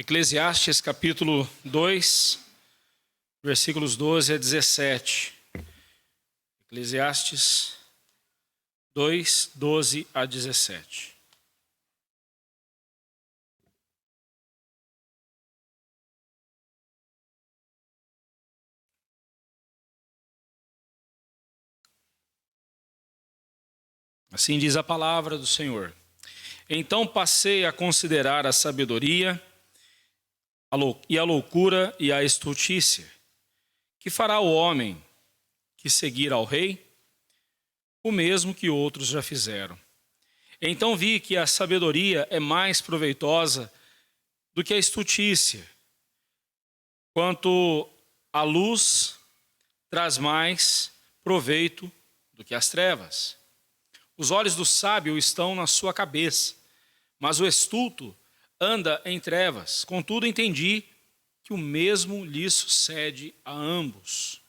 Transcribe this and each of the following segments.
Eclesiastes capítulo 2, versículos 12 a 17. Eclesiastes 2, 12 a 17. Assim diz a palavra do Senhor. Então passei a considerar a sabedoria e a loucura e a estultícia. Que fará o homem que seguir ao rei? O mesmo que outros já fizeram. Então vi que a sabedoria é mais proveitosa do que a estultícia, quanto a luz traz mais proveito do que as trevas. Os olhos do sábio estão na sua cabeça, mas o estulto anda em trevas. Contudo, entendi que o mesmo lhe sucede a ambos.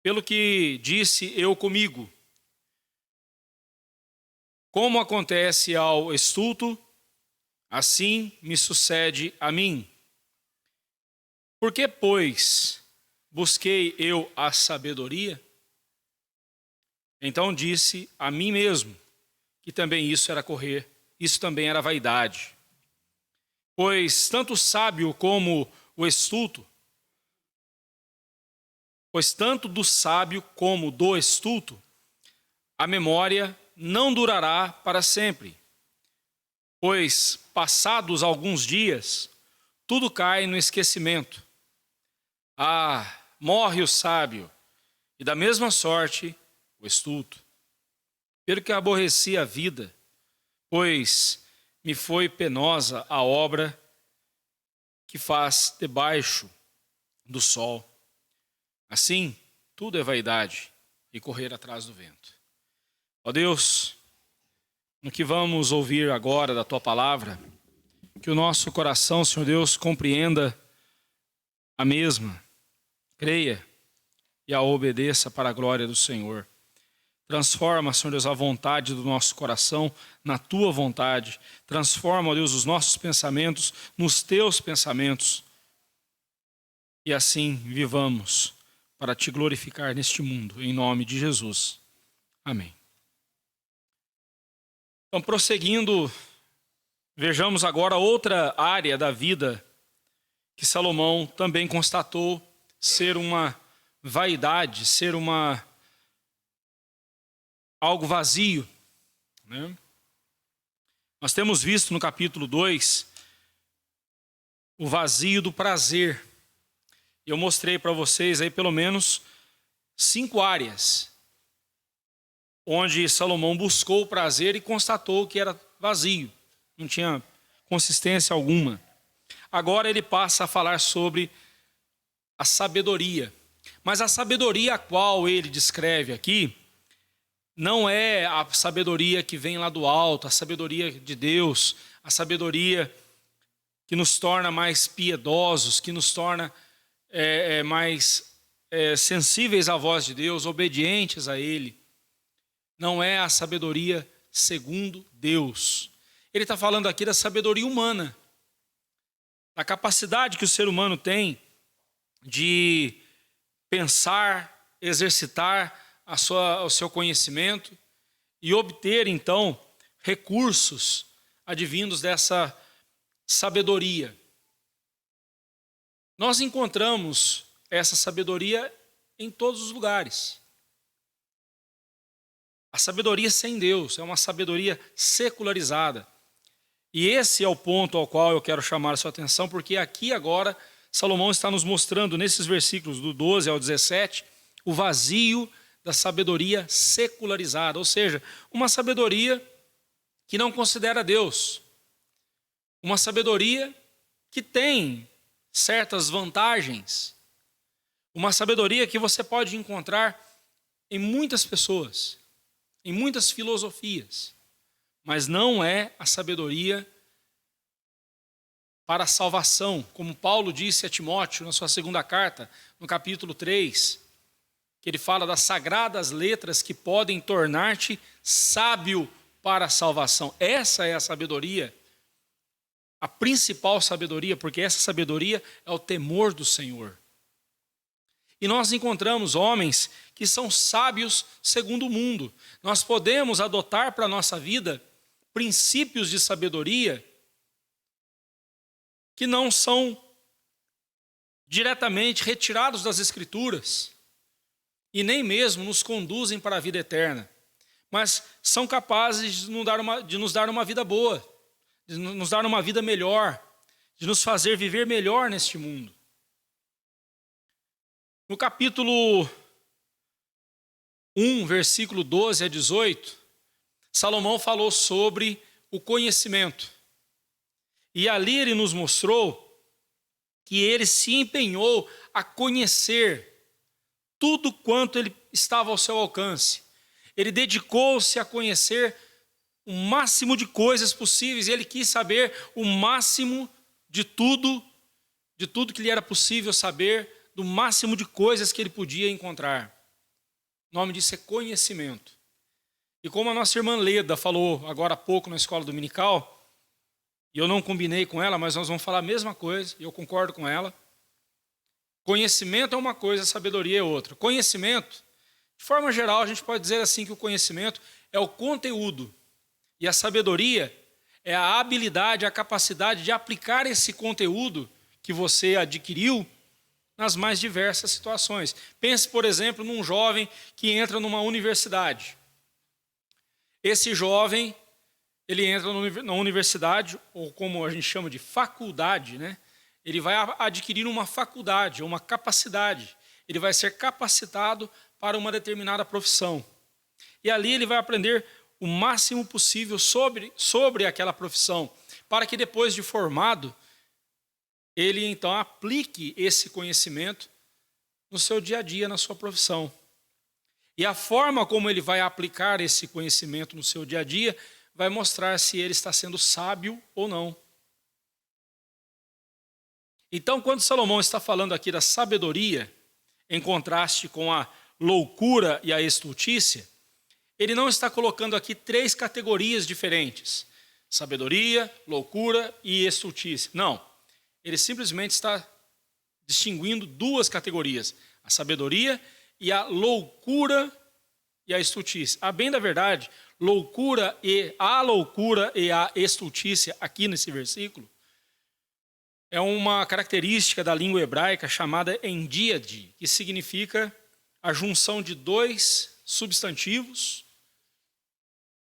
Pelo que disse eu comigo, como acontece ao estulto, assim me sucede a mim. Por que, pois, busquei eu a sabedoria? Então disse a mim mesmo que também isso também era vaidade. Pois tanto o sábio como o estulto, pois tanto do sábio como do estulto, a memória não durará para sempre. Pois passados alguns dias, tudo cai no esquecimento. Morre o sábio, e da mesma sorte o estulto. Pelo que aborreci a vida, pois me foi penosa a obra que faz debaixo do sol. Assim, tudo é vaidade e correr atrás do vento. Ó Deus, no que vamos ouvir agora da Tua palavra, que o nosso coração, Senhor Deus, compreenda a mesma, creia e a obedeça para a glória do Senhor. Transforma, Senhor Deus, a vontade do nosso coração na Tua vontade. Transforma, ó Deus, os nossos pensamentos nos Teus pensamentos. E assim vivamos para Te glorificar neste mundo, em nome de Jesus. Amém. Então, prosseguindo, vejamos agora outra área da vida que Salomão também constatou ser uma vaidade, ser algo vazio, né? Nós temos visto no capítulo 2 o vazio do prazer. Eu mostrei para vocês aí pelo menos 5 áreas onde Salomão buscou o prazer e constatou que era vazio, não tinha consistência alguma. Agora ele passa a falar sobre a sabedoria. Mas a sabedoria a qual ele descreve aqui não é a sabedoria que vem lá do alto, a sabedoria de Deus, a sabedoria que nos torna mais piedosos, que nos torna mais sensíveis à voz de Deus, obedientes a Ele. Não é a sabedoria segundo Deus. Ele está falando aqui da sabedoria humana, da capacidade que o ser humano tem de pensar, exercitar o seu conhecimento e obter, então, recursos advindos dessa sabedoria. Nós encontramos essa sabedoria em todos os lugares. A sabedoria sem Deus é uma sabedoria secularizada. E esse é o ponto ao qual eu quero chamar a sua atenção, porque aqui agora Salomão está nos mostrando, nesses versículos do 12 ao 17, o vazio da sabedoria secularizada, ou seja, uma sabedoria que não considera Deus, uma sabedoria que tem certas vantagens, uma sabedoria que você pode encontrar em muitas pessoas, em muitas filosofias, mas não é a sabedoria para a salvação, como Paulo disse a Timóteo na sua segunda carta, no capítulo 3, que ele fala das sagradas letras que podem tornar-te sábio para a salvação. Essa é a sabedoria a principal sabedoria, porque essa sabedoria é o temor do Senhor. E nós encontramos homens que são sábios segundo o mundo. Nós podemos adotar para a nossa vida princípios de sabedoria que não são diretamente retirados das Escrituras e nem mesmo nos conduzem para a vida eterna, mas são capazes de nos dar uma vida boa, de nos dar uma vida melhor, de nos fazer viver melhor neste mundo. No capítulo 1, versículo 12 a 18, Salomão falou sobre o conhecimento. E ali ele nos mostrou que ele se empenhou a conhecer tudo quanto ele estava ao seu alcance. Ele dedicou-se a conhecer o máximo de coisas possíveis. Ele quis saber o máximo de tudo que lhe era possível saber, do máximo de coisas que ele podia encontrar. O nome disso é conhecimento. E como a nossa irmã Leda falou agora há pouco na escola dominical, e eu não combinei com ela, mas nós vamos falar a mesma coisa, e eu concordo com ela. Conhecimento é uma coisa, sabedoria é outra. Conhecimento, de forma geral, a gente pode dizer assim que o conhecimento é o conteúdo. E a sabedoria é a habilidade, a capacidade de aplicar esse conteúdo que você adquiriu nas mais diversas situações. Pense, por exemplo, num jovem que entra numa universidade. Esse jovem, ele entra na universidade, ou como a gente chama de faculdade, né? Ele vai adquirir uma faculdade, uma capacidade. Ele vai ser capacitado para uma determinada profissão. E ali ele vai aprender o máximo possível sobre aquela profissão, para que depois de formado, ele então aplique esse conhecimento no seu dia a dia, na sua profissão. E a forma como ele vai aplicar esse conhecimento no seu dia a dia vai mostrar se ele está sendo sábio ou não. Então, quando Salomão está falando aqui da sabedoria, em contraste com a loucura e a estultícia, ele não está colocando aqui três categorias diferentes: sabedoria, loucura e estultícia. Não. Ele simplesmente está distinguindo duas categorias: a sabedoria e a loucura e a estultícia. A bem da verdade, a loucura e a estultícia aqui nesse versículo é uma característica da língua hebraica chamada endíade, que significa a junção de dois substantivos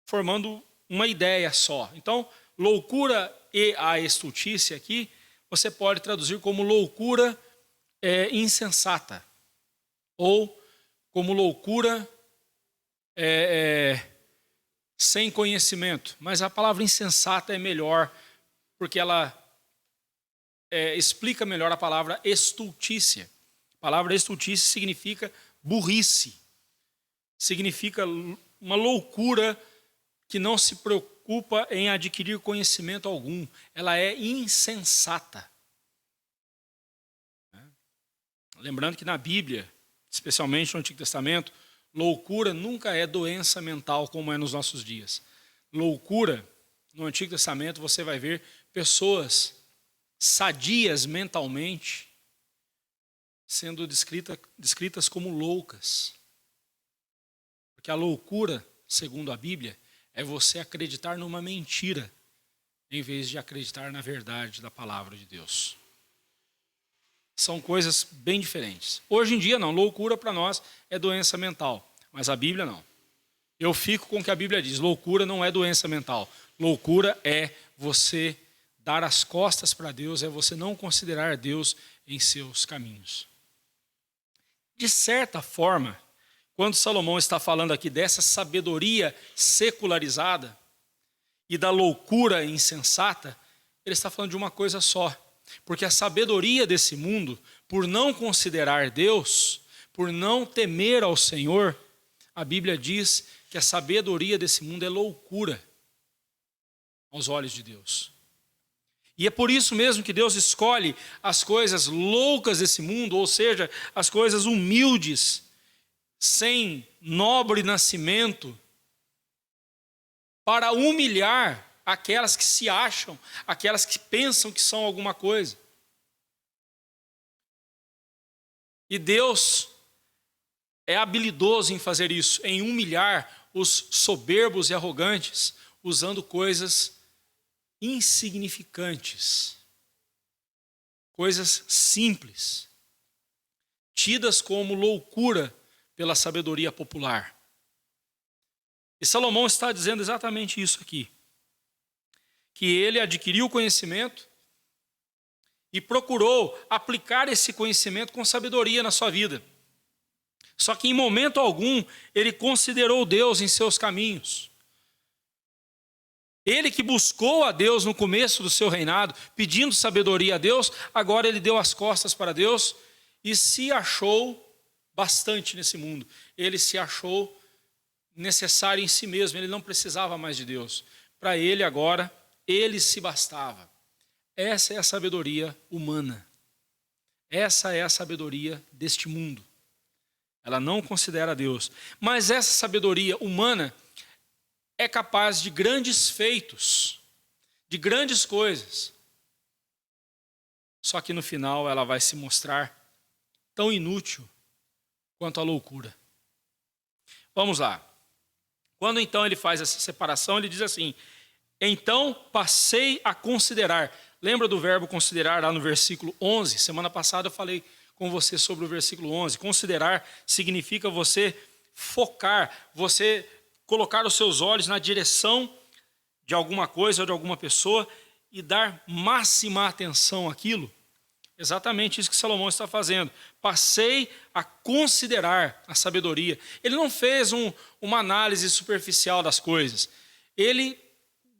formando uma ideia só. Então, loucura e a estultícia aqui você pode traduzir como loucura insensata, ou como loucura sem conhecimento. Mas a palavra insensata é melhor, porque ela explica melhor a palavra estultícia. A palavra estultícia significa burrice, significa uma loucura que não se preocupa em adquirir conhecimento algum. Ela é insensata. Lembrando que na Bíblia, especialmente no Antigo Testamento, loucura nunca é doença mental como é nos nossos dias. Loucura, no Antigo Testamento, você vai ver pessoas sadias mentalmente sendo descritas como loucas. Porque a loucura, segundo a Bíblia, é você acreditar numa mentira em vez de acreditar na verdade da palavra de Deus. São coisas bem diferentes. Hoje em dia não, loucura para nós é doença mental, mas a Bíblia não. Eu fico com o que a Bíblia diz: loucura não é doença mental. Loucura é você dar as costas para Deus, é você não considerar Deus em seus caminhos. De certa forma, quando Salomão está falando aqui dessa sabedoria secularizada e da loucura insensata, ele está falando de uma coisa só. Porque a sabedoria desse mundo, por não considerar Deus, por não temer ao Senhor, a Bíblia diz que a sabedoria desse mundo é loucura aos olhos de Deus. E é por isso mesmo que Deus escolhe as coisas loucas desse mundo, ou seja, as coisas humildes, sem nobre nascimento, para humilhar aquelas que se acham, aquelas que pensam que são alguma coisa. E Deus é habilidoso em fazer isso, em humilhar os soberbos e arrogantes, usando coisas insignificantes, coisas simples, tidas como loucura pela sabedoria popular. E Salomão está dizendo exatamente isso aqui, que ele adquiriu conhecimento e procurou aplicar esse conhecimento com sabedoria na sua vida. Só que em momento algum ele considerou Deus em seus caminhos. Ele que buscou a Deus no começo do seu reinado, pedindo sabedoria a Deus, agora ele deu as costas para Deus e se achou bastante nesse mundo. Ele se achou necessário em si mesmo, ele não precisava mais de Deus. Para ele agora, ele se bastava. Essa é a sabedoria humana. Essa é a sabedoria deste mundo. Ela não considera Deus. Mas essa sabedoria humana é capaz de grandes feitos, de grandes coisas. Só que no final ela vai se mostrar tão inútil quanto a loucura. Vamos lá. Quando então ele faz essa separação, ele diz assim: então passei a considerar. Lembra do verbo considerar lá no versículo 11? Semana passada eu falei com você sobre o versículo 11. Considerar significa você focar, você colocar os seus olhos na direção de alguma coisa ou de alguma pessoa e dar máxima atenção àquilo. Exatamente isso que Salomão está fazendo. Passei a considerar a sabedoria. Ele não fez uma análise superficial das coisas. Ele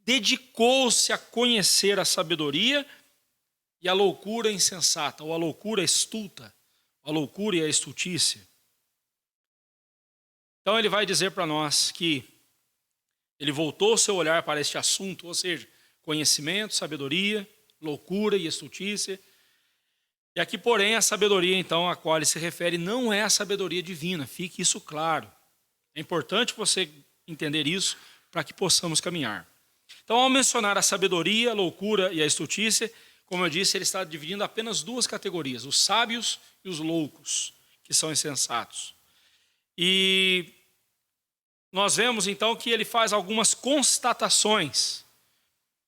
dedicou-se a conhecer a sabedoria e a loucura insensata, ou a loucura estulta, a loucura e a estultícia. Então ele vai dizer para nós que ele voltou o seu olhar para este assunto, ou seja, conhecimento, sabedoria, loucura e estultícia. E aqui, porém, a sabedoria, então, a qual ele se refere, não é a sabedoria divina, fique isso claro. É importante você entender isso para que possamos caminhar. Então, ao mencionar a sabedoria, a loucura e a estultícia, como eu disse, ele está dividindo apenas duas categorias, os sábios e os loucos, que são insensatos. E nós vemos, então, que ele faz algumas constatações,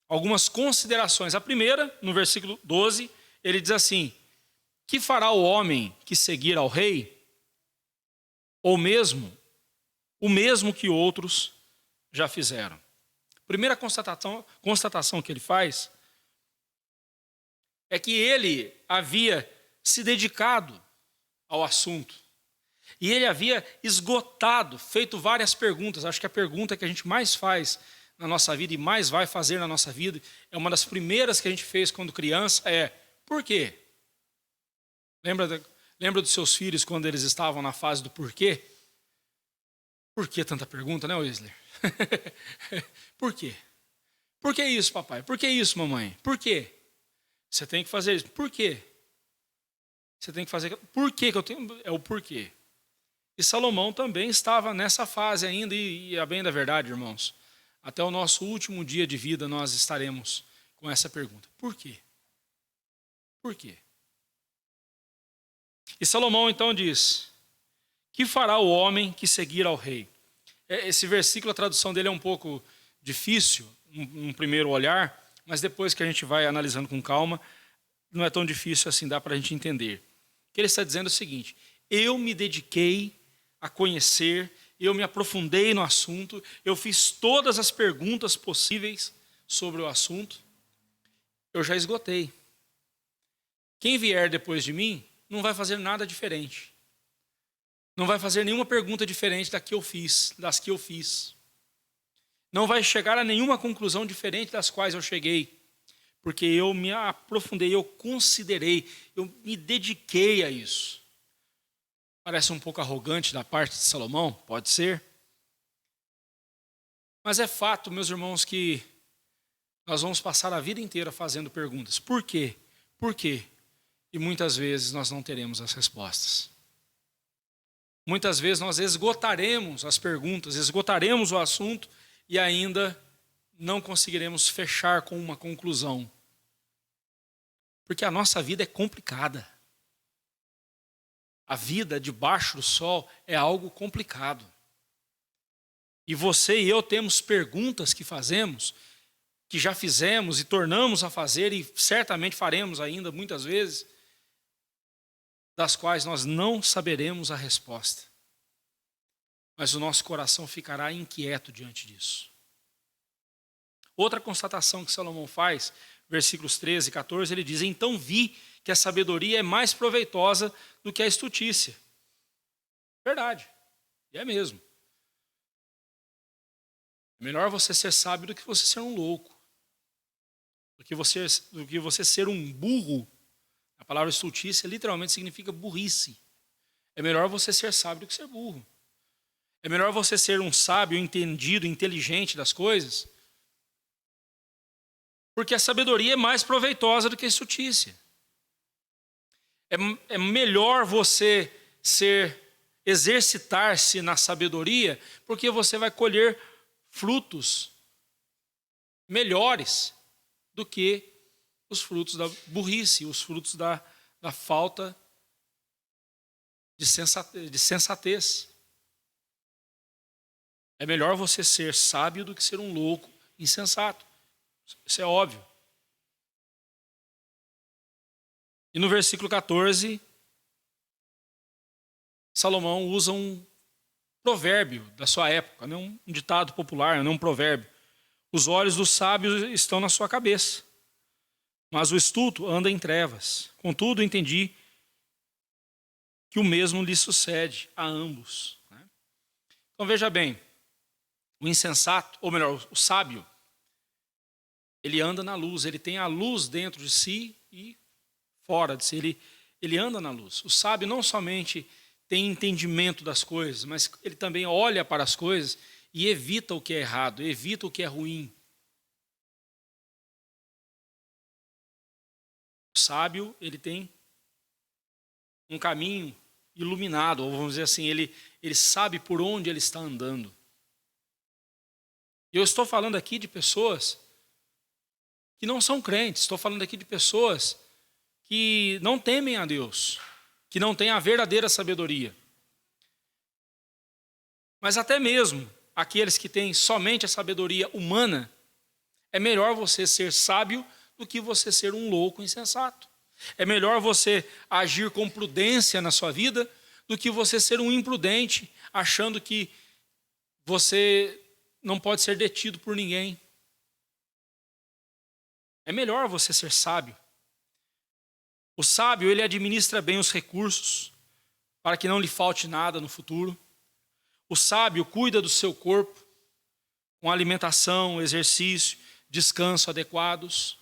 algumas considerações. A primeira, no versículo 12, ele diz assim: que fará o homem que seguir ao rei? Ou mesmo, o mesmo que outros já fizeram. Primeira constatação que ele faz é que ele havia se dedicado ao assunto. E ele havia esgotado, feito várias perguntas. Acho que a pergunta que a gente mais faz na nossa vida e mais vai fazer na nossa vida, é uma das primeiras que a gente fez quando criança, é: por quê? Lembra dos seus filhos quando eles estavam na fase do porquê? Por que tanta pergunta, né, Wesley? Por quê? Por que isso, papai? Por que isso, mamãe? Por quê? Você tem que fazer isso. Por quê? Você tem que fazer. Por que eu tenho? É o porquê. E Salomão também estava nessa fase ainda, e a bem da verdade, irmãos, até o nosso último dia de vida nós estaremos com essa pergunta: por quê? Por quê? E Salomão então diz: que fará o homem que seguir ao rei? Esse versículo, a tradução dele é um pouco difícil, num primeiro olhar, mas depois que a gente vai analisando com calma, não é tão difícil assim, dá para a gente entender. O que ele está dizendo é o seguinte: eu me dediquei a conhecer, eu me aprofundei no assunto, eu fiz todas as perguntas possíveis sobre o assunto, eu já esgotei. Quem vier depois de mim não vai fazer nada diferente. Não vai fazer nenhuma pergunta diferente das que eu fiz. Não vai chegar a nenhuma conclusão diferente das quais eu cheguei. Porque eu me aprofundei, eu considerei, eu me dediquei a isso. Parece um pouco arrogante da parte de Salomão, pode ser. Mas é fato, meus irmãos, que nós vamos passar a vida inteira fazendo perguntas. Por quê? Por quê? E muitas vezes nós não teremos as respostas. Muitas vezes nós esgotaremos as perguntas, esgotaremos o assunto e ainda não conseguiremos fechar com uma conclusão. Porque a nossa vida é complicada. A vida debaixo do sol é algo complicado. E você e eu temos perguntas que fazemos, que já fizemos e tornamos a fazer e certamente faremos ainda muitas vezes, das quais nós não saberemos a resposta. Mas o nosso coração ficará inquieto diante disso. Outra constatação que Salomão faz, versículos 13 e 14, ele diz: então vi que a sabedoria é mais proveitosa do que a estutícia. Verdade, e é mesmo. É melhor você ser sábio do que você ser um louco. Do que você ser um burro. A palavra estultícia literalmente significa burrice. É melhor você ser sábio do que ser burro. É melhor você ser um sábio, entendido, inteligente das coisas, porque a sabedoria é mais proveitosa do que a estultícia. É melhor você exercitar-se na sabedoria, porque você vai colher frutos melhores do que os frutos da burrice, os frutos da falta de sensatez. É melhor você ser sábio do que ser um louco insensato. Isso é óbvio. E no versículo 14, Salomão usa um provérbio da sua época, não um ditado popular, não um provérbio. Os olhos dos sábios estão na sua cabeça, mas o estulto anda em trevas. Contudo, entendi que o mesmo lhe sucede a ambos. Então veja bem, o insensato, ou melhor, o sábio, ele anda na luz, ele tem a luz dentro de si e fora de si, ele anda na luz. O sábio não somente tem entendimento das coisas, mas ele também olha para as coisas e evita o que é errado, evita o que é ruim. O sábio, ele tem um caminho iluminado, ou vamos dizer assim, ele sabe por onde ele está andando. E eu estou falando aqui de pessoas que não são crentes, estou falando aqui de pessoas que não temem a Deus, que não têm a verdadeira sabedoria. Mas até mesmo aqueles que têm somente a sabedoria humana, é melhor você ser sábio do que você ser um louco insensato. É melhor você agir com prudência na sua vida do que você ser um imprudente, achando que você não pode ser detido por ninguém. É melhor você ser sábio. O sábio, ele administra bem os recursos para que não lhe falte nada no futuro. O sábio cuida do seu corpo com alimentação, exercício, descanso adequados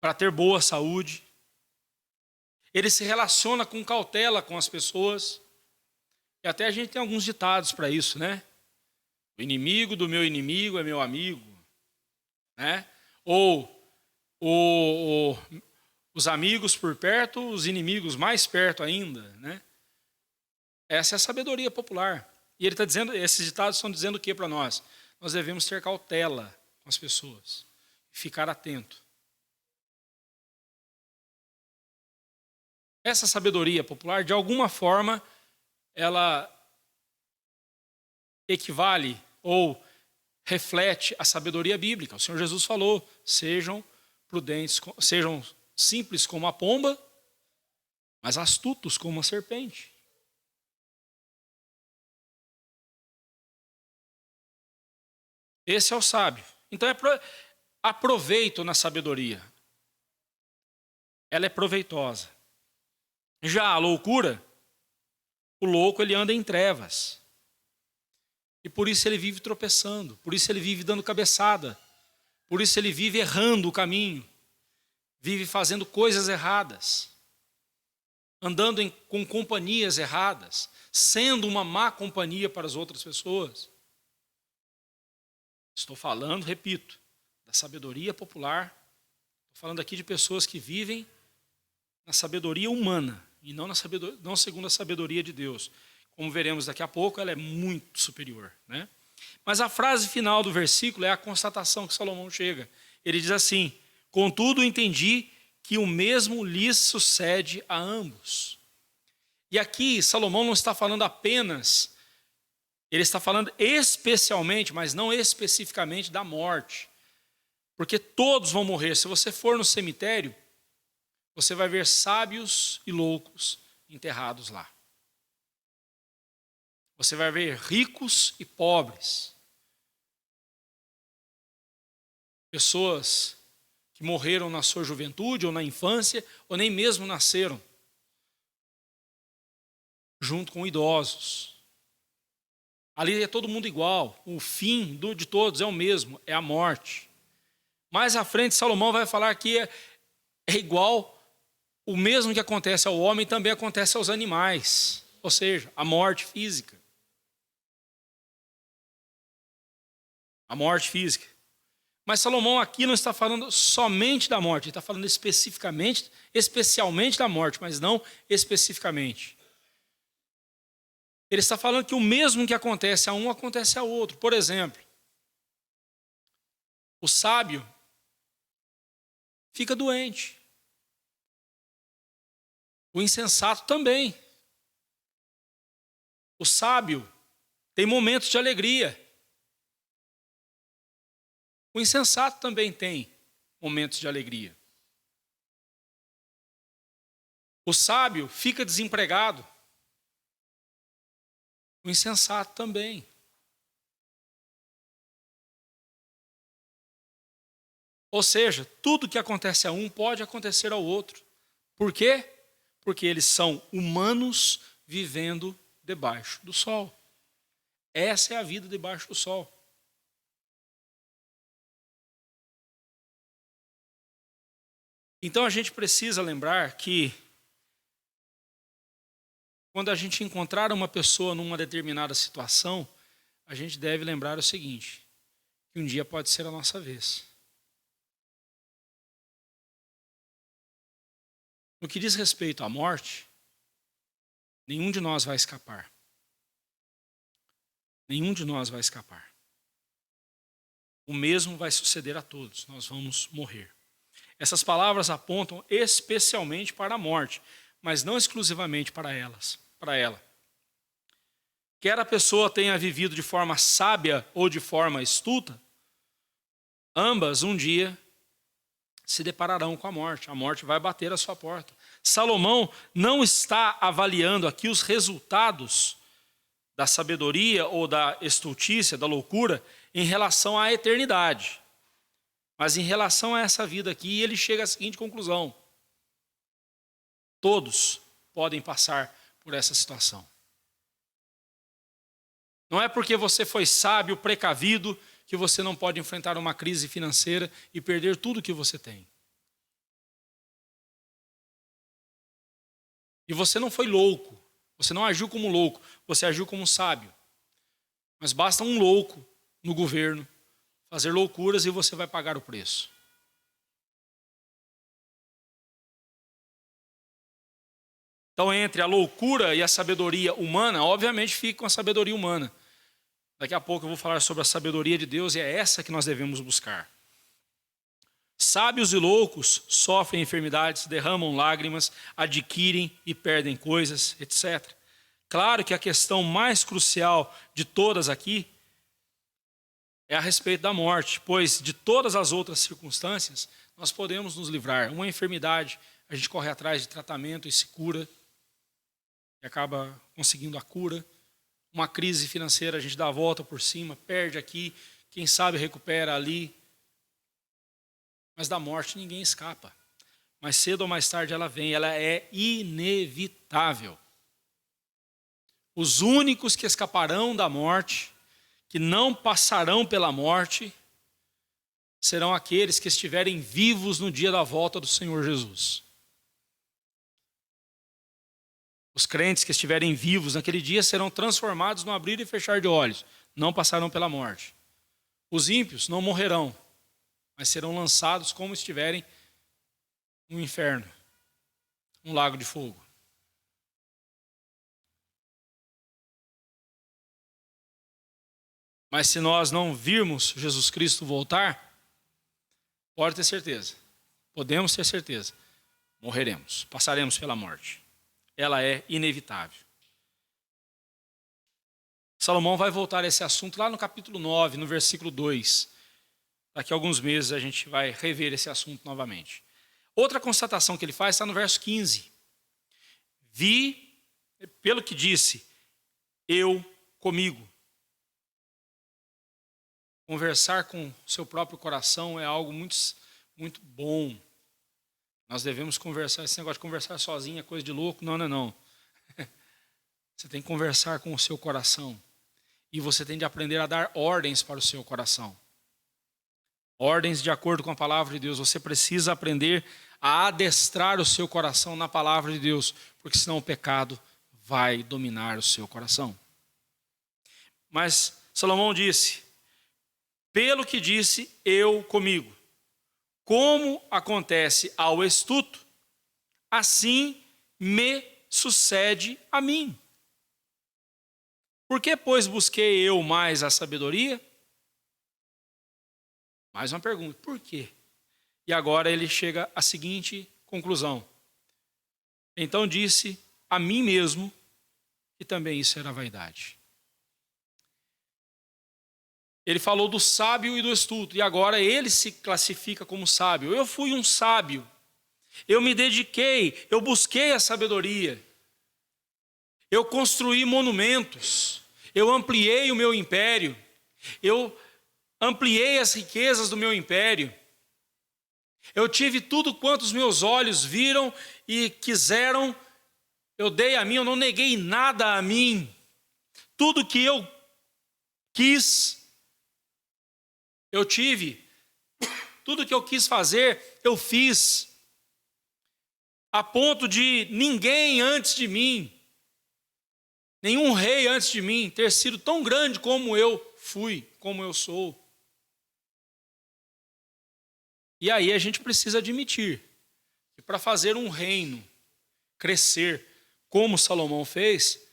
para ter boa saúde. Ele se relaciona com cautela com as pessoas. E até a gente tem alguns ditados para isso, né? O inimigo do meu inimigo é meu amigo, né? Ou os amigos por perto, os inimigos mais perto ainda, né? Essa é a sabedoria popular. E ele está dizendo, esses ditados estão dizendo o que para nós? Nós devemos ter cautela com as pessoas, ficar atento. Essa sabedoria popular, de alguma forma, ela equivale ou reflete a sabedoria bíblica. O Senhor Jesus falou: sejam prudentes, sejam simples como a pomba, mas astutos como a serpente. Esse é o sábio. Então há proveito na sabedoria. Ela é proveitosa. Já a loucura, o louco ele anda em trevas. E por isso ele vive tropeçando, por isso ele vive dando cabeçada, por isso ele vive errando o caminho, vive fazendo coisas erradas, andando com companhias erradas, sendo uma má companhia para as outras pessoas. Estou falando, repito, da sabedoria popular, estou falando aqui de pessoas que vivem na sabedoria humana e não segundo a sabedoria de Deus. Como veremos daqui a pouco, ela é muito superior, né? Mas a frase final do versículo é a constatação que Salomão chega. Ele diz assim: contudo entendi que o mesmo lhes sucede a ambos. E aqui Salomão não está falando apenas, ele está falando especialmente, mas não especificamente da morte. Porque todos vão morrer. Se você for no cemitério, você vai ver sábios e loucos enterrados lá. Você vai ver ricos e pobres. Pessoas que morreram na sua juventude ou na infância, ou nem mesmo nasceram, junto com idosos. Ali é todo mundo igual. O fim de todos é o mesmo, é a morte. Mais à frente, Salomão vai falar que é igual, o mesmo que acontece ao homem também acontece aos animais. Ou seja, a morte física. A morte física. Mas Salomão aqui não está falando somente da morte, ele está falando especificamente, especialmente da morte, mas não especificamente. Ele está falando que o mesmo que acontece a um, acontece a outro. Por exemplo, o sábio fica doente. O insensato também. O sábio tem momentos de alegria. O insensato também tem momentos de alegria. O sábio fica desempregado. O insensato também. Ou seja, tudo que acontece a um pode acontecer ao outro. Por quê? Porque eles são humanos vivendo debaixo do sol. Essa é a vida debaixo do sol. Então a gente precisa lembrar que quando a gente encontrar uma pessoa numa determinada situação, a gente deve lembrar o seguinte, que um dia pode ser a nossa vez. No que diz respeito à morte, nenhum de nós vai escapar. Nenhum de nós vai escapar. O mesmo vai suceder a todos, nós vamos morrer. Essas palavras apontam especialmente para a morte, mas não exclusivamente para ela. Quer a pessoa tenha vivido de forma sábia ou de forma astuta, ambas um dia se depararão com a morte. A morte vai bater à sua porta. Salomão não está avaliando aqui os resultados da sabedoria ou da estultícia, da loucura, em relação à eternidade. Mas em relação a essa vida aqui, ele chega à seguinte conclusão: todos podem passar por essa situação. Não é porque você foi sábio, precavido, que você não pode enfrentar uma crise financeira e perder tudo que você tem. E você não foi louco, você não agiu como louco, você agiu como sábio. Mas basta um louco no governo fazer loucuras e você vai pagar o preço. Então, entre a loucura e a sabedoria humana, obviamente fica com a sabedoria humana. Daqui a pouco eu vou falar sobre a sabedoria de Deus e é essa que nós devemos buscar. Sábios e loucos sofrem enfermidades, derramam lágrimas, adquirem e perdem coisas, etc. Claro que a questão mais crucial de todas aqui é a respeito da morte, pois de todas as outras circunstâncias nós podemos nos livrar. Uma enfermidade, a gente corre atrás de tratamento e se cura, e acaba conseguindo a cura. Uma crise financeira, a gente dá a volta por cima, perde aqui, quem sabe recupera ali. Mas da morte ninguém escapa. Mais cedo ou mais tarde ela vem, ela é inevitável. Os únicos que escaparão da morte, que não passarão pela morte, serão aqueles que estiverem vivos no dia da volta do Senhor Jesus. Os crentes que estiverem vivos naquele dia serão transformados no abrir e fechar de olhos, não passarão pela morte. Os ímpios não morrerão, mas serão lançados como estiverem no inferno, um lago de fogo. Mas se nós não virmos Jesus Cristo voltar, pode ter certeza, podemos ter certeza, morreremos, passaremos pela morte. Ela é inevitável. Salomão vai voltar a esse assunto lá no capítulo 9, no versículo 2. Daqui a alguns meses a gente vai rever esse assunto novamente. Outra constatação que ele faz está no verso 15. Vi, pelo que disse, eu comigo. Conversar com o seu próprio coração é algo muito, muito bom. Nós devemos conversar, esse negócio de conversar sozinho é coisa de louco. Não, não é não. Você tem que conversar com o seu coração. E você tem de aprender a dar ordens para o seu coração. Ordens de acordo com a palavra de Deus. Você precisa aprender a adestrar o seu coração na palavra de Deus, porque senão o pecado vai dominar o seu coração. Mas Salomão disse, pelo que disse eu comigo, como acontece ao astuto, assim me sucede a mim. Por que, pois, busquei eu mais a sabedoria? Mais uma pergunta, por quê? E agora ele chega à seguinte conclusão. Então disse a mim mesmo que também isso era vaidade. Ele falou do sábio e do astuto, e agora ele se classifica como sábio. Eu fui um sábio, eu me dediquei, eu busquei a sabedoria, eu construí monumentos, eu ampliei o meu império, eu ampliei as riquezas do meu império, eu tive tudo quanto os meus olhos viram e quiseram, eu dei a mim, eu não neguei nada a mim, tudo que eu quis, eu tive, tudo que eu quis fazer, eu fiz, a ponto de ninguém antes de mim, nenhum rei antes de mim, ter sido tão grande como eu fui, como eu sou. E aí a gente precisa admitir que para fazer um reino crescer como Salomão fez,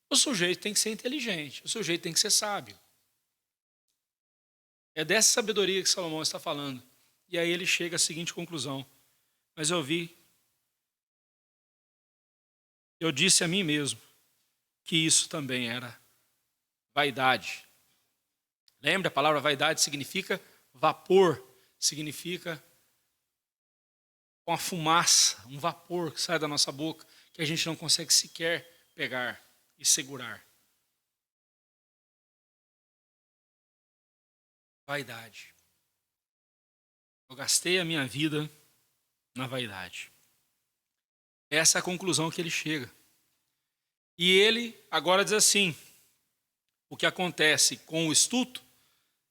o sujeito tem que ser inteligente, o sujeito tem que ser sábio. É dessa sabedoria que Salomão está falando. E aí ele chega à seguinte conclusão. Mas eu disse a mim mesmo que isso também era vaidade. Lembra, a palavra vaidade significa vapor, significa uma fumaça, um vapor que sai da nossa boca, que a gente não consegue sequer pegar e segurar. Vaidade. Eu gastei a minha vida na vaidade. Essa é a conclusão que ele chega. E ele agora diz assim, o que acontece com o astuto,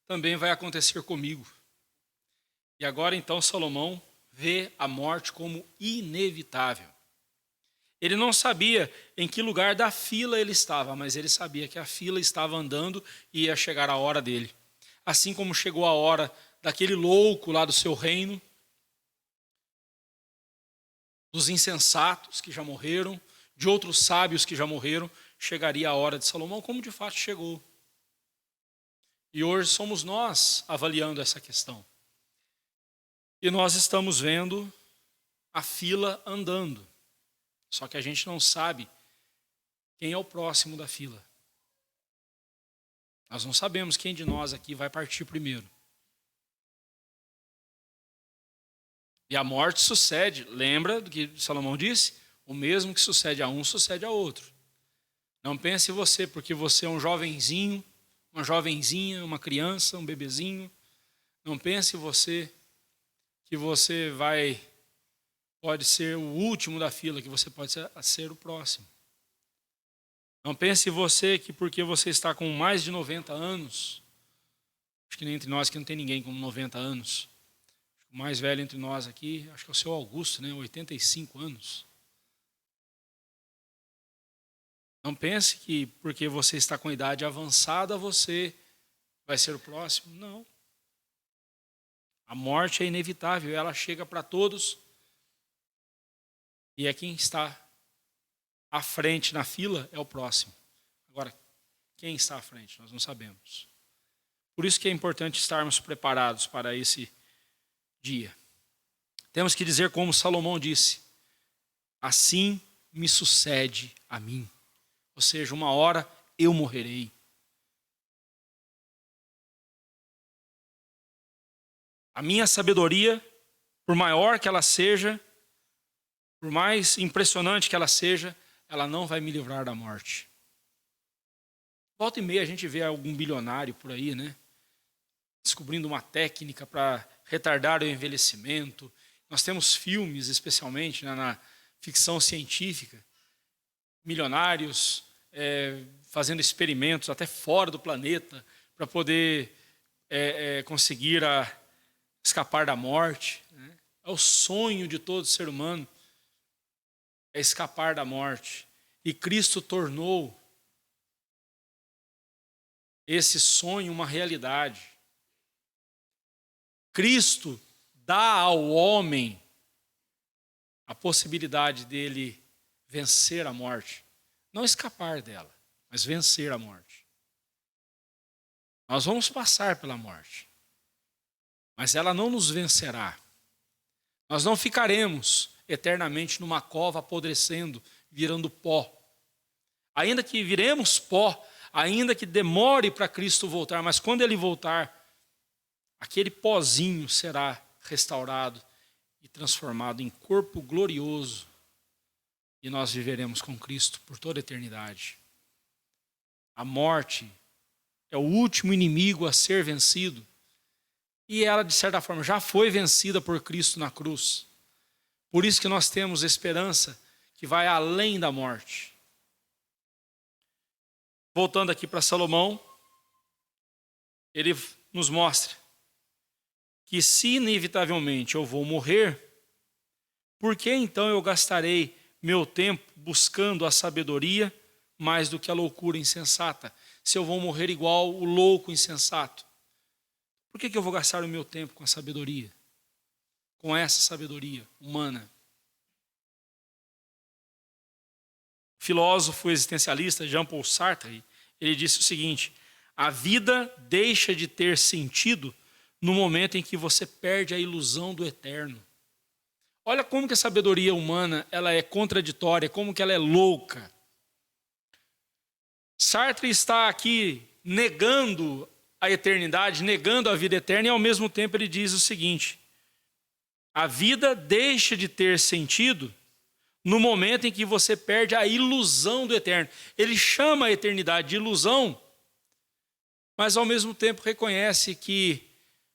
também vai acontecer comigo. E agora então Salomão vê a morte como inevitável. Ele não sabia em que lugar da fila ele estava, mas ele sabia que a fila estava andando e ia chegar a hora dele. Assim como chegou a hora daquele louco lá do seu reino, dos insensatos que já morreram, de outros sábios que já morreram, chegaria a hora de Salomão, como de fato chegou. E hoje somos nós avaliando essa questão. E nós estamos vendo a fila andando. Só que a gente não sabe quem é o próximo da fila. Nós não sabemos quem de nós aqui vai partir primeiro. E a morte sucede, lembra do que Salomão disse? O mesmo que sucede a um, sucede a outro. Não pense você, porque você é um jovenzinho, uma jovenzinha, uma criança, um bebezinho. Não pense você que você pode ser o último da fila, que você pode ser o próximo. Não pense você que porque você está com mais de 90 anos, acho que nem entre nós que não tem ninguém com 90 anos, o mais velho entre nós aqui, acho que é o seu Augusto, né, 85 anos. Não pense que porque você está com idade avançada, você vai ser o próximo. Não. A morte é inevitável, ela chega para todos. E é quem está à frente na fila é o próximo. Agora, quem está à frente? Nós não sabemos. Por isso que é importante estarmos preparados para esse dia. Temos que dizer como Salomão disse: assim me sucede a mim. Ou seja, uma hora eu morrerei. A minha sabedoria, por maior que ela seja, por mais impressionante que ela seja, ela não vai me livrar da morte. Volta e meia a gente vê algum bilionário por aí, né? Descobrindo uma técnica para retardar o envelhecimento. Nós temos filmes, especialmente na ficção científica, milionários fazendo experimentos até fora do planeta para poder conseguir escapar da morte. Né? É o sonho de todo ser humano, é escapar da morte. E Cristo tornou esse sonho uma realidade. Cristo dá ao homem a possibilidade dele vencer a morte. Não escapar dela, mas vencer a morte. Nós vamos passar pela morte, mas ela não nos vencerá. Nós não ficaremos eternamente numa cova apodrecendo, virando pó. Ainda que viremos pó, ainda que demore para Cristo voltar, mas quando Ele voltar, aquele pozinho será restaurado e transformado em corpo glorioso, e nós viveremos com Cristo por toda a eternidade. A morte é o último inimigo a ser vencido, e ela, de certa forma, já foi vencida por Cristo na cruz. Por isso que nós temos esperança que vai além da morte. Voltando aqui para Salomão, ele nos mostra que se inevitavelmente eu vou morrer, por que então eu gastarei meu tempo buscando a sabedoria mais do que a loucura insensata? Se eu vou morrer igual o louco insensato, por que eu vou gastar o meu tempo com a sabedoria? Com essa sabedoria humana? O filósofo existencialista Jean-Paul Sartre, ele disse o seguinte: a vida deixa de ter sentido no momento em que você perde a ilusão do eterno. Olha como que a sabedoria humana ela é contraditória, como que ela é louca. Sartre está aqui negando a eternidade, negando a vida eterna, e ao mesmo tempo ele diz o seguinte: a vida deixa de ter sentido no momento em que você perde a ilusão do eterno. Ele chama a eternidade de ilusão, mas ao mesmo tempo reconhece que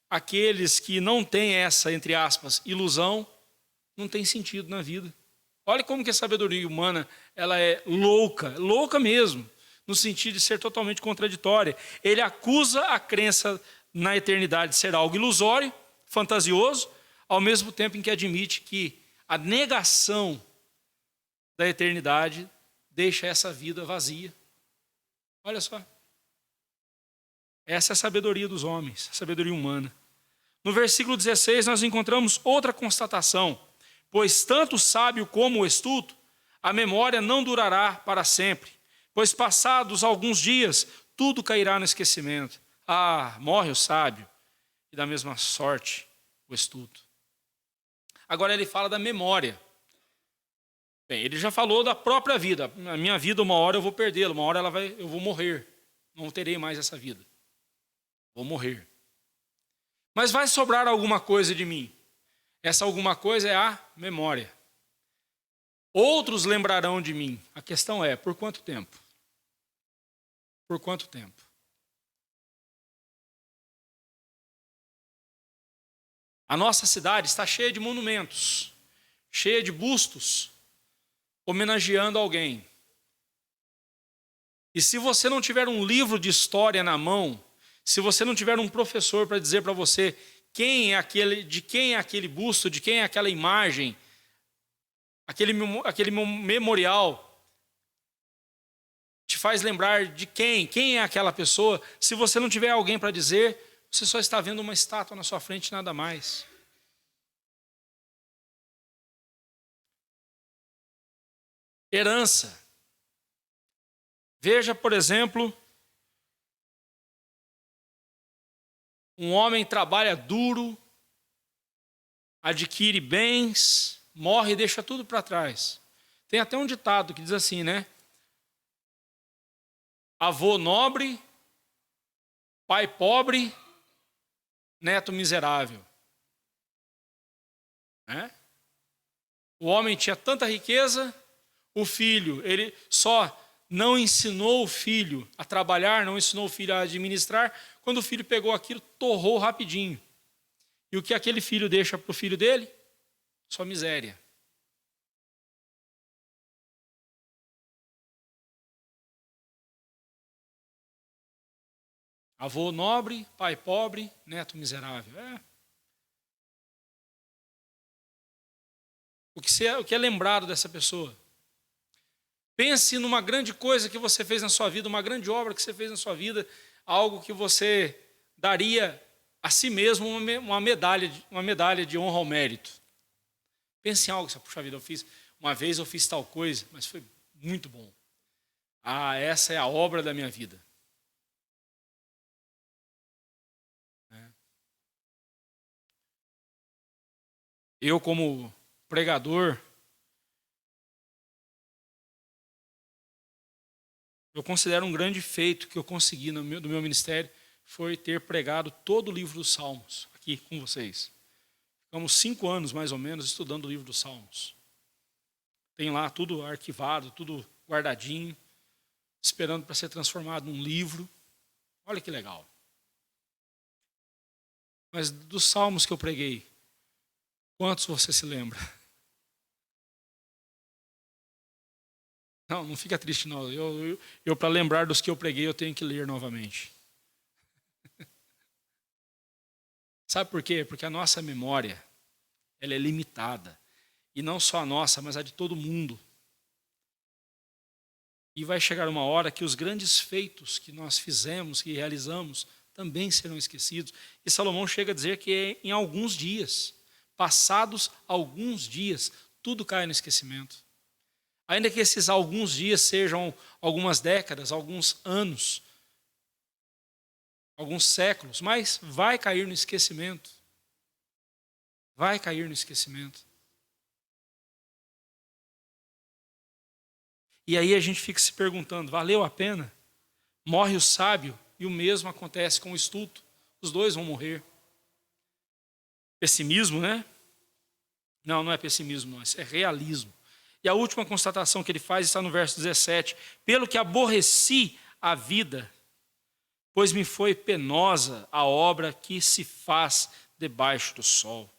aqueles que não têm essa, entre aspas, ilusão, não tem sentido na vida. Olha como que a sabedoria humana ela é louca, louca mesmo, no sentido de ser totalmente contraditória. Ele acusa a crença na eternidade de ser algo ilusório, fantasioso, ao mesmo tempo em que admite que a negação da eternidade deixa essa vida vazia. Olha só. Essa é a sabedoria dos homens, a sabedoria humana. No versículo 16 nós encontramos outra constatação: pois tanto o sábio como o estulto, a memória não durará para sempre, pois passados alguns dias, tudo cairá no esquecimento. Ah, morre o sábio, e da mesma sorte o estulto. Agora ele fala da memória. Bem, ele já falou da própria vida. A minha vida, uma hora eu vou perdê-la, uma hora eu vou morrer. Não terei mais essa vida. Vou morrer. Mas vai sobrar alguma coisa de mim. Essa alguma coisa é a memória. Outros lembrarão de mim. A questão é, por quanto tempo? Por quanto tempo? A nossa cidade está cheia de monumentos, cheia de bustos, homenageando alguém. E se você não tiver um livro de história na mão, se você não tiver um professor para dizer para você de quem é aquele busto, de quem é aquela imagem, aquele memorial, te faz lembrar de quem é aquela pessoa, se você não tiver alguém para dizer, você só está vendo uma estátua na sua frente, nada mais. Herança. Veja, por exemplo, Um homem trabalha duro, adquire bens, morre e deixa tudo para trás. Tem até um ditado que diz assim, né? Avô nobre, pai pobre, neto miserável. Né? O homem tinha tanta riqueza, o filho, ele só não ensinou o filho a trabalhar, não ensinou o filho a administrar. Quando o filho pegou aquilo, torrou rapidinho. E o que aquele filho deixa para o filho dele? Só miséria. Avô nobre, pai pobre, neto miserável. O que é lembrado dessa pessoa? Pense numa grande coisa que você fez na sua vida, uma grande obra que você fez na sua vida, algo que você daria a si mesmo uma medalha de honra ao mérito. Pense em algo que, puxa vida, uma vez eu fiz tal coisa, mas foi muito bom. Essa é a obra da minha vida. Eu, como pregador, eu considero um grande feito que eu consegui do meu ministério foi ter pregado todo o livro dos Salmos aqui com vocês. Ficamos 5 anos, mais ou menos, estudando o livro dos Salmos. Tem lá tudo arquivado, tudo guardadinho, esperando para ser transformado num livro. Olha que legal. Mas dos Salmos que eu preguei, quantos você se lembra? Não fica triste não. Eu para lembrar dos que eu preguei, eu tenho que ler novamente. Sabe por quê? Porque a nossa memória, ela é limitada. E não só a nossa, mas a de todo mundo. E vai chegar uma hora que os grandes feitos que nós fizemos, que realizamos, também serão esquecidos. E Salomão chega a dizer que é em alguns dias, passados alguns dias, tudo cai no esquecimento. Ainda que esses alguns dias sejam algumas décadas, alguns anos, alguns séculos, mas vai cair no esquecimento. Vai cair no esquecimento. E aí a gente fica se perguntando, valeu a pena? Morre o sábio e o mesmo acontece com o estulto. Os dois vão morrer. Pessimismo, né? Não é pessimismo, não, isso é realismo. E a última constatação que ele faz está no verso 17. Pelo que aborreci a vida, pois me foi penosa a obra que se faz debaixo do sol.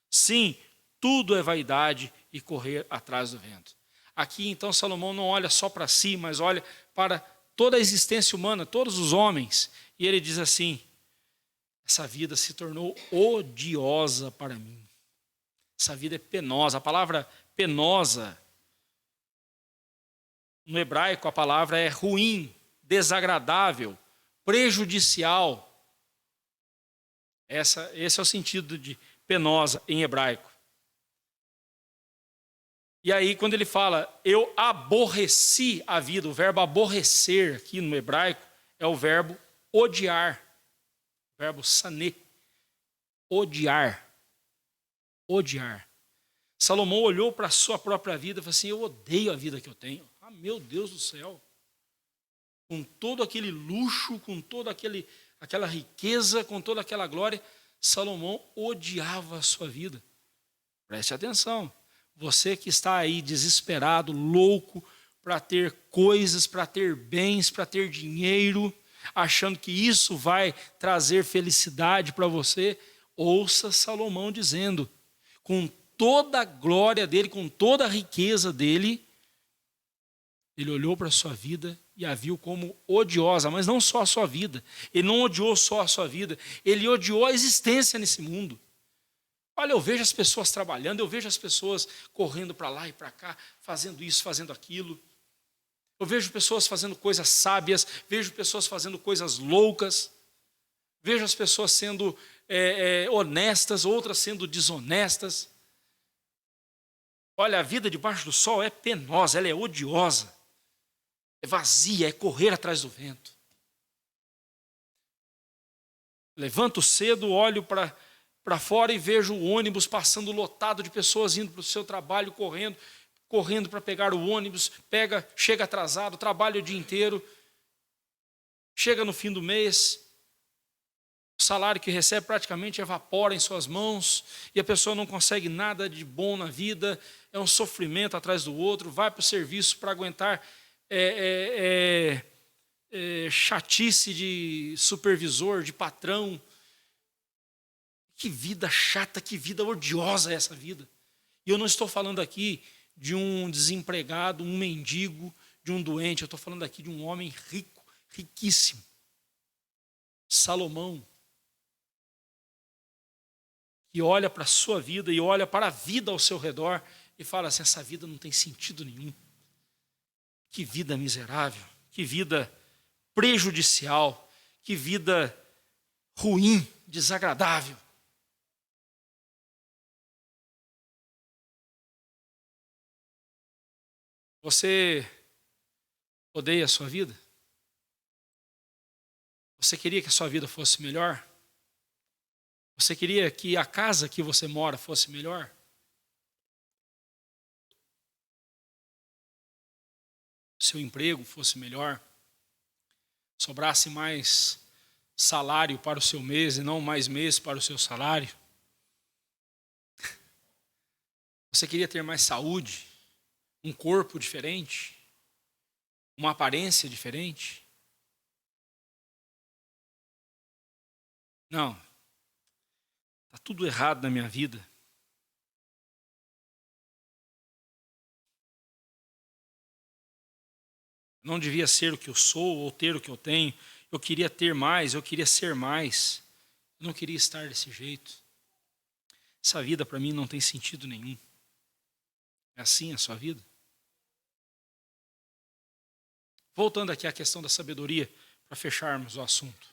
Sim, tudo é vaidade e correr atrás do vento. Aqui, então, Salomão não olha só para si, mas olha para toda a existência humana, todos os homens. E ele diz assim, essa vida se tornou odiosa para mim. Essa vida é penosa. A palavra penosa, no hebraico, a palavra é ruim, desagradável, prejudicial. Esse é o sentido de penosa em hebraico. E aí, quando ele fala, eu aborreci a vida, o verbo aborrecer aqui no hebraico é o verbo odiar, o verbo sané, odiar. Odiar. Salomão olhou para a sua própria vida e falou assim, eu odeio a vida que eu tenho. Ah, meu Deus do céu. Com todo aquele luxo, com toda aquela riqueza, com toda aquela glória, Salomão odiava a sua vida. Preste atenção. Você que está aí desesperado, louco, para ter coisas, para ter bens, para ter dinheiro, achando que isso vai trazer felicidade para você, ouça Salomão dizendo, com toda a glória dele, com toda a riqueza dele, ele olhou para a sua vida e a viu como odiosa, mas não só a sua vida. Ele não odiou só a sua vida, ele odiou a existência nesse mundo. Olha, eu vejo as pessoas trabalhando, eu vejo as pessoas correndo para lá e para cá, fazendo isso, fazendo aquilo. Eu vejo pessoas fazendo coisas sábias, vejo pessoas fazendo coisas loucas, vejo as pessoas sendo honestas, outras sendo desonestas. Olha, a vida debaixo do sol é penosa, ela é odiosa, é vazia, é correr atrás do vento. Levanto cedo, olho para fora e vejo o ônibus passando lotado de pessoas indo para o seu trabalho, correndo para pegar o ônibus, chega atrasado, trabalha o dia inteiro, chega no fim do mês, o salário que recebe praticamente evapora em suas mãos e a pessoa não consegue nada de bom na vida, é um sofrimento atrás do outro, vai para o serviço para aguentar chatice de supervisor, de patrão. Que vida chata, que vida odiosa é essa vida. E eu não estou falando aqui de um desempregado, um mendigo, de um doente, eu estou falando aqui de um homem rico, riquíssimo. Salomão, que olha para a sua vida e olha para a vida ao seu redor e fala assim, essa vida não tem sentido nenhum. Que vida miserável, que vida prejudicial, que vida ruim, desagradável. Você odeia a sua vida? Você queria que a sua vida fosse melhor? Você queria que a casa que você mora fosse melhor? Seu emprego fosse melhor? Sobrasse mais salário para o seu mês e não mais mês para o seu salário? Você queria ter mais saúde? Um corpo diferente? Uma aparência diferente? Não. Está tudo errado na minha vida. Não devia ser o que eu sou ou ter o que eu tenho. Eu queria ter mais, eu queria ser mais. Eu não queria estar desse jeito. Essa vida para mim não tem sentido nenhum. É assim a sua vida? Voltando aqui à questão da sabedoria, para fecharmos o assunto.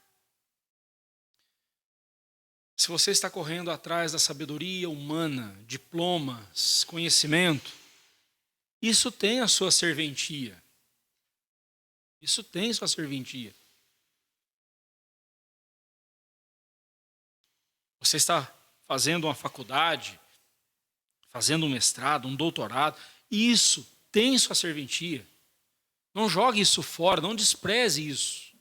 Se você está correndo atrás da sabedoria humana, diplomas, conhecimento, isso tem a sua serventia. Isso tem sua serventia. Você está fazendo uma faculdade, fazendo um mestrado, um doutorado, isso tem sua serventia. Não jogue isso fora, não despreze isso.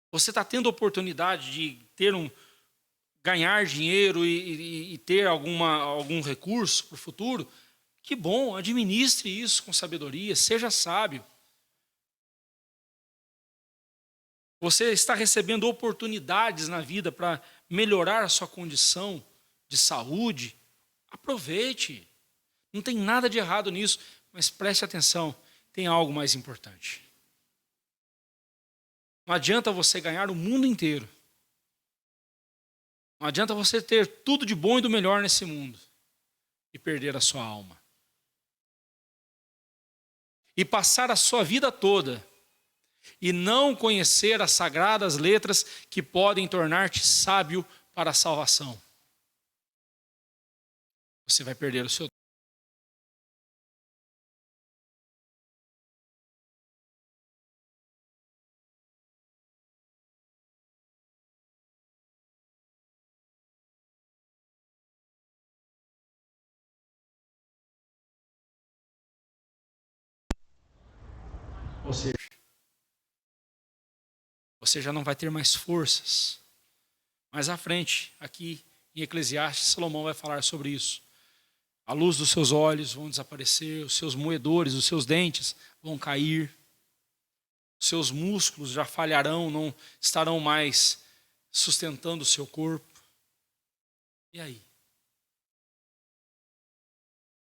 Você está tendo a oportunidade de ganhar dinheiro e ter algum recurso para o futuro, que bom, administre isso com sabedoria, seja sábio. Você está recebendo oportunidades na vida para melhorar a sua condição de saúde, aproveite. Não tem nada de errado nisso, mas preste atenção, tem algo mais importante. Não adianta você ganhar o mundo inteiro. Não adianta você ter tudo de bom e do melhor nesse mundo e perder a sua alma. E passar a sua vida toda e não conhecer as sagradas letras que podem tornar-te sábio para a salvação. Você vai perder o seu. Ou seja, você já não vai ter mais forças. Mais à frente, aqui em Eclesiastes, Salomão vai falar sobre isso. A luz dos seus olhos vão desaparecer, os seus moedores, os seus dentes vão cair, os seus músculos já falharão, não estarão mais sustentando o seu corpo. E aí?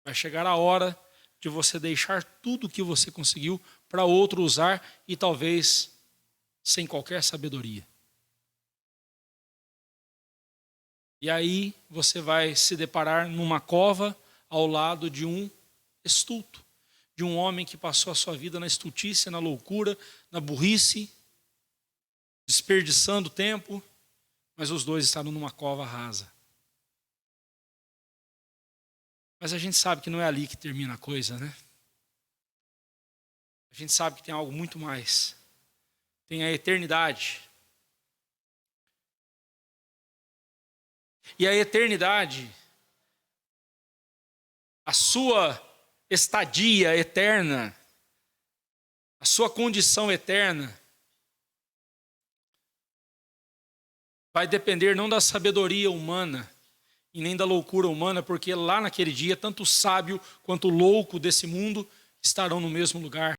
Vai chegar a hora de você deixar tudo que você conseguiu para outro usar e talvez sem qualquer sabedoria. E aí você vai se deparar numa cova ao lado de um estulto, de um homem que passou a sua vida na estultícia, na loucura, na burrice, desperdiçando tempo, mas os dois estavam numa cova rasa. Mas a gente sabe que não é ali que termina a coisa, né? A gente sabe que tem algo muito mais. Tem a eternidade. E a eternidade, a sua estadia eterna, a sua condição eterna, vai depender não da sabedoria humana e nem da loucura humana, porque lá naquele dia, tanto o sábio quanto o louco desse mundo estarão no mesmo lugar.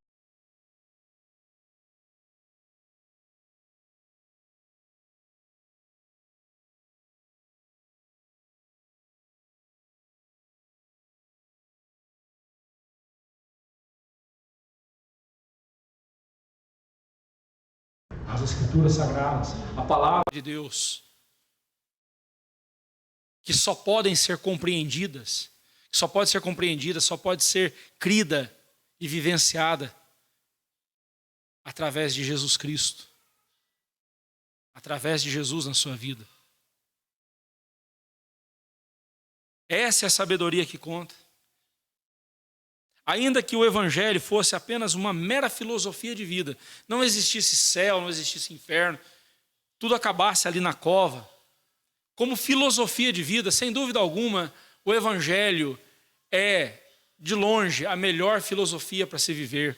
As Escrituras Sagradas, a palavra de Deus, que só podem ser compreendidas, só pode ser crida e vivenciada através de Jesus Cristo, através de Jesus na sua vida. Essa é a sabedoria que conta. Ainda que o Evangelho fosse apenas uma mera filosofia de vida, não existisse céu, não existisse inferno, tudo acabasse ali na cova, como filosofia de vida, sem dúvida alguma, o Evangelho é, de longe, a melhor filosofia para se viver.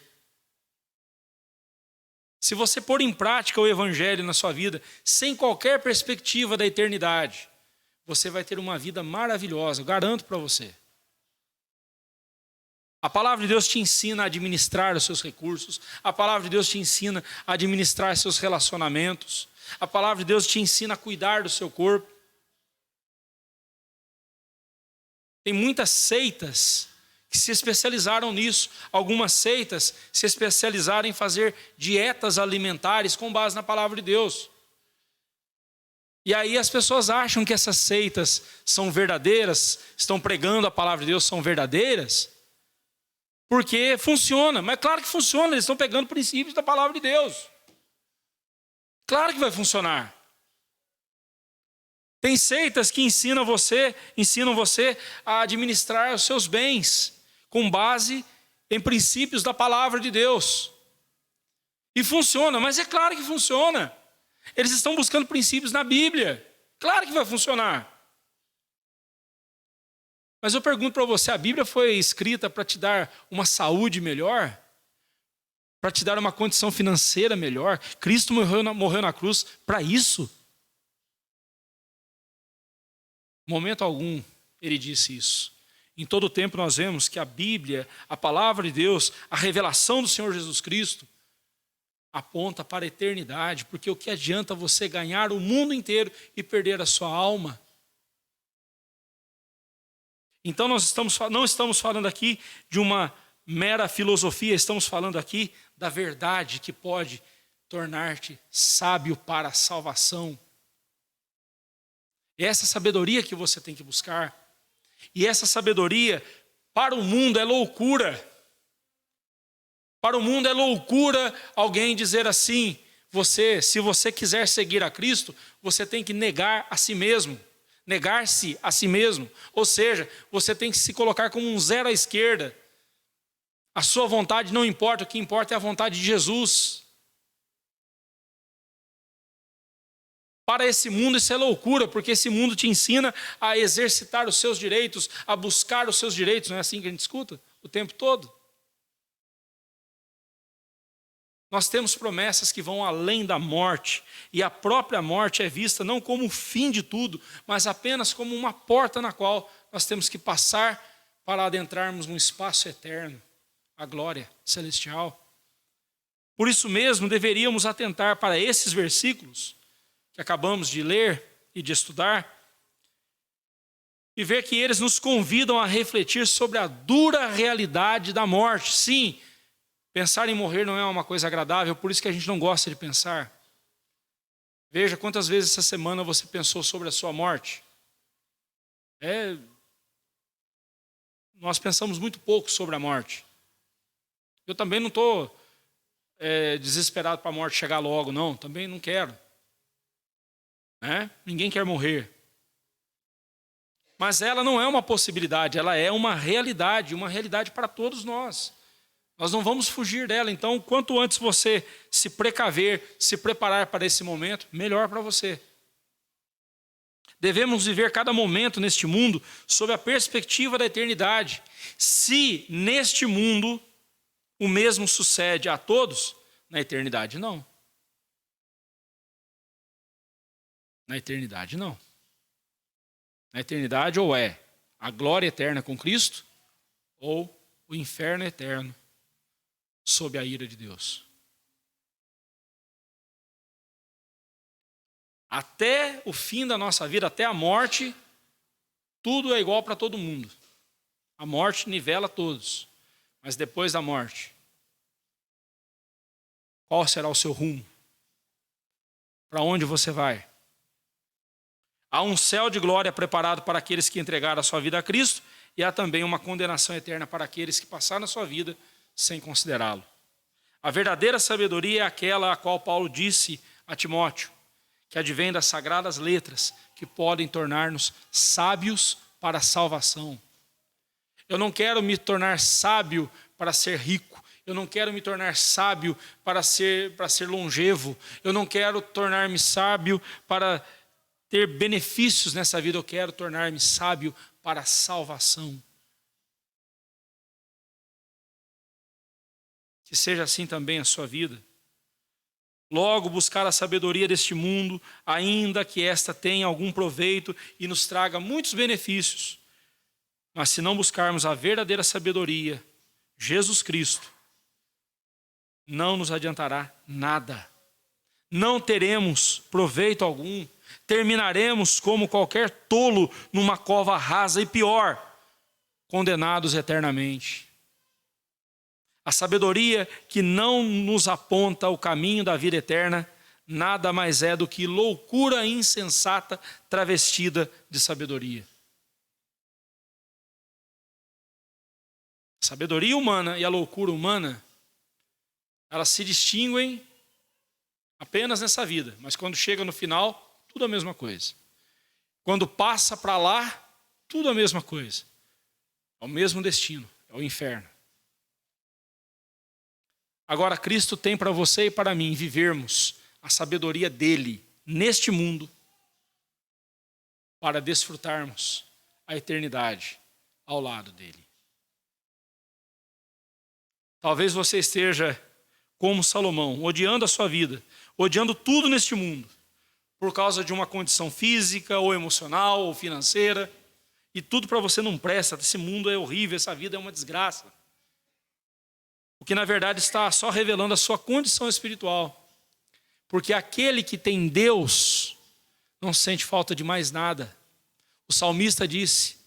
Se você pôr em prática o Evangelho na sua vida, sem qualquer perspectiva da eternidade, você vai ter uma vida maravilhosa, eu garanto para você. A palavra de Deus te ensina a administrar os seus recursos. A palavra de Deus te ensina a administrar seus relacionamentos. A palavra de Deus te ensina a cuidar do seu corpo. Tem muitas seitas que se especializaram nisso. Algumas seitas se especializaram em fazer dietas alimentares com base na palavra de Deus. E aí as pessoas acham que essas seitas são verdadeiras, estão pregando a palavra de Deus, são verdadeiras, porque funciona. Mas claro que funciona, eles estão pegando princípios da palavra de Deus. Claro que vai funcionar. Tem seitas que ensinam você a administrar os seus bens com base em princípios da palavra de Deus. E funciona, mas é claro que funciona. Eles estão buscando princípios na Bíblia. Claro que vai funcionar. Mas eu pergunto para você, a Bíblia foi escrita para te dar uma saúde melhor? Para te dar uma condição financeira melhor? Cristo morreu na cruz para isso? Em momento algum ele disse isso. Em todo o tempo nós vemos que a Bíblia, a palavra de Deus, a revelação do Senhor Jesus Cristo, aponta para a eternidade, porque o que adianta você ganhar o mundo inteiro e perder a sua alma? Então nós não estamos falando aqui de uma mera filosofia, estamos falando aqui da verdade que pode tornar-te sábio para a salvação. É essa sabedoria que você tem que buscar. E essa sabedoria, para o mundo, é loucura. Para o mundo é loucura alguém dizer assim, se você quiser seguir a Cristo, você tem que negar a si mesmo. Negar-se a si mesmo. Ou seja, você tem que se colocar como um zero à esquerda. A sua vontade não importa, o que importa é a vontade de Jesus. Para esse mundo isso é loucura, porque esse mundo te ensina a exercitar os seus direitos, a buscar os seus direitos. Não é assim que a gente escuta o tempo todo? Nós temos promessas que vão além da morte, e a própria morte é vista não como o fim de tudo, mas apenas como uma porta na qual nós temos que passar para adentrarmos num espaço eterno, a glória celestial. Por isso mesmo deveríamos atentar para esses versículos que acabamos de ler e de estudar, e ver que eles nos convidam a refletir sobre a dura realidade da morte. Sim, pensar em morrer não é uma coisa agradável, por isso que a gente não gosta de pensar. Veja quantas vezes essa semana você pensou sobre a sua morte. Nós pensamos muito pouco sobre a morte. Eu também não estou desesperado para a morte chegar logo, não. Também não quero. Ninguém quer morrer. Mas ela não é uma possibilidade, ela é uma realidade para todos nós. Nós não vamos fugir dela, então quanto antes você se precaver, se preparar para esse momento, melhor para você. Devemos viver cada momento neste mundo sob a perspectiva da eternidade. Se neste mundo o mesmo sucede a todos, na eternidade não. Na eternidade não. Na eternidade ou é a glória eterna com Cristo, ou o inferno eterno sob a ira de Deus. Até o fim da nossa vida, até a morte, tudo é igual para todo mundo. A morte nivela todos. Mas depois da morte, qual será o seu rumo? Para onde você vai? Há um céu de glória preparado para aqueles que entregaram a sua vida a Cristo, e há também uma condenação eterna para aqueles que passaram a sua vida sem considerá-lo. A verdadeira sabedoria é aquela a qual Paulo disse a Timóteo, que advém das sagradas letras, que podem tornar-nos sábios para a salvação. Eu não quero me tornar sábio para ser rico. Eu não quero me tornar sábio para ser longevo. Eu não quero tornar-me sábio para ter benefícios nessa vida. Eu quero tornar-me sábio para a salvação. Que seja assim também a sua vida. Logo, buscar a sabedoria deste mundo, ainda que esta tenha algum proveito e nos traga muitos benefícios. Mas se não buscarmos a verdadeira sabedoria, Jesus Cristo, não nos adiantará nada. Não teremos proveito algum. Terminaremos como qualquer tolo numa cova rasa e pior, condenados eternamente. A sabedoria que não nos aponta o caminho da vida eterna, nada mais é do que loucura insensata travestida de sabedoria. A sabedoria humana e a loucura humana, elas se distinguem apenas nessa vida, mas quando chega no final, tudo a mesma coisa. Quando passa para lá, tudo a mesma coisa. É o mesmo destino, é o inferno. Agora, Cristo tem para você e para mim vivermos a sabedoria dele neste mundo para desfrutarmos a eternidade ao lado dele. Talvez você esteja como Salomão, odiando a sua vida, odiando tudo neste mundo, por causa de uma condição física, ou emocional, ou financeira, e tudo para você não presta, esse mundo é horrível, essa vida é uma desgraça. O que na verdade está só revelando a sua condição espiritual. Porque aquele que tem Deus não sente falta de mais nada. O salmista disse: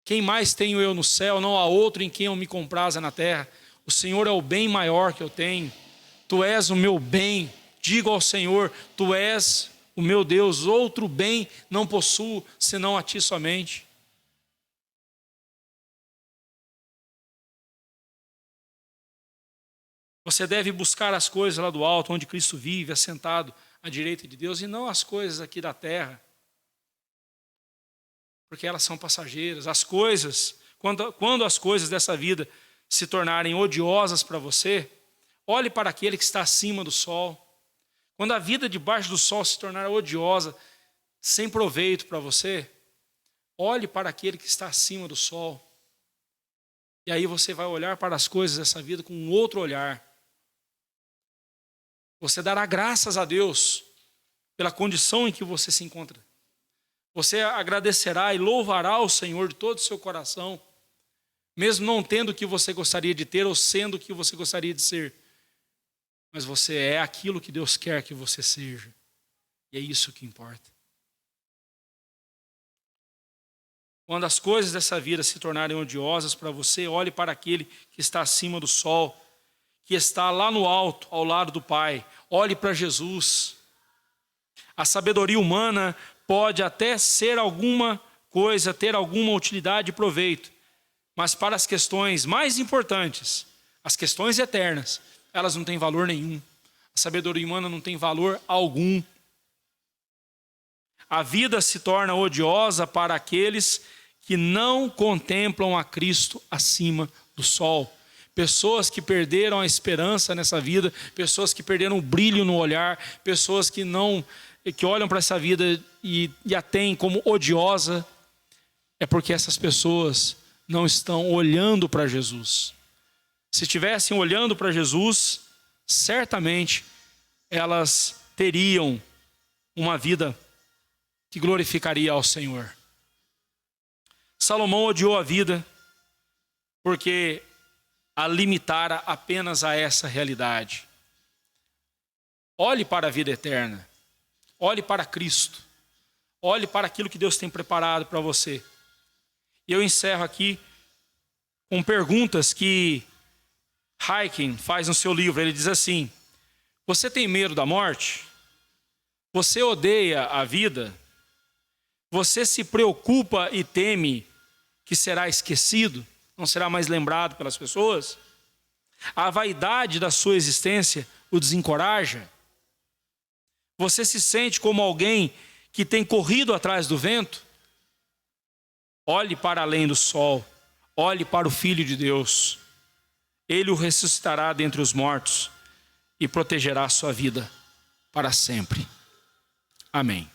quem mais tenho eu no céu? Não há outro em quem eu me compraza na terra. O Senhor é o bem maior que eu tenho. Tu és o meu bem. Digo ao Senhor, tu és o meu Deus. Outro bem não possuo, senão a ti somente. Você deve buscar as coisas lá do alto, onde Cristo vive, assentado à direita de Deus, e não as coisas aqui da terra. Porque elas são passageiras. As coisas, quando as coisas dessa vida se tornarem odiosas para você, olhe para aquele que está acima do sol. Quando a vida debaixo do sol se tornar odiosa, sem proveito para você, olhe para aquele que está acima do sol. E aí você vai olhar para as coisas dessa vida com um outro olhar. Você dará graças a Deus pela condição em que você se encontra. Você agradecerá e louvará o Senhor de todo o seu coração, mesmo não tendo o que você gostaria de ter ou sendo o que você gostaria de ser. Mas você é aquilo que Deus quer que você seja. E é isso que importa. Quando as coisas dessa vida se tornarem odiosas para você, olhe para aquele que está acima do sol, que está lá no alto, ao lado do Pai. Olhe para Jesus. A sabedoria humana pode até ser alguma coisa, ter alguma utilidade e proveito, mas para as questões mais importantes, as questões eternas, elas não têm valor nenhum. A sabedoria humana não tem valor algum. A vida se torna odiosa para aqueles que não contemplam a Cristo acima do sol. Pessoas que perderam a esperança nessa vida, pessoas que perderam o brilho no olhar, pessoas que não que olham para essa vida e a têm como odiosa, é porque essas pessoas não estão olhando para Jesus. Se estivessem olhando para Jesus, certamente elas teriam uma vida que glorificaria ao Senhor. Salomão odiou a vida porque a limitara apenas a essa realidade. Olhe para a vida eterna. Olhe para Cristo. Olhe para aquilo que Deus tem preparado para você. E eu encerro aqui com perguntas que Hyken faz no seu livro. Ele diz assim: você tem medo da morte? Você odeia a vida? Você se preocupa e teme que será esquecido? Não será mais lembrado pelas pessoas? A vaidade da sua existência o desencoraja? Você se sente como alguém que tem corrido atrás do vento? Olhe para além do sol, olhe para o Filho de Deus. Ele o ressuscitará dentre os mortos e protegerá a sua vida para sempre. Amém.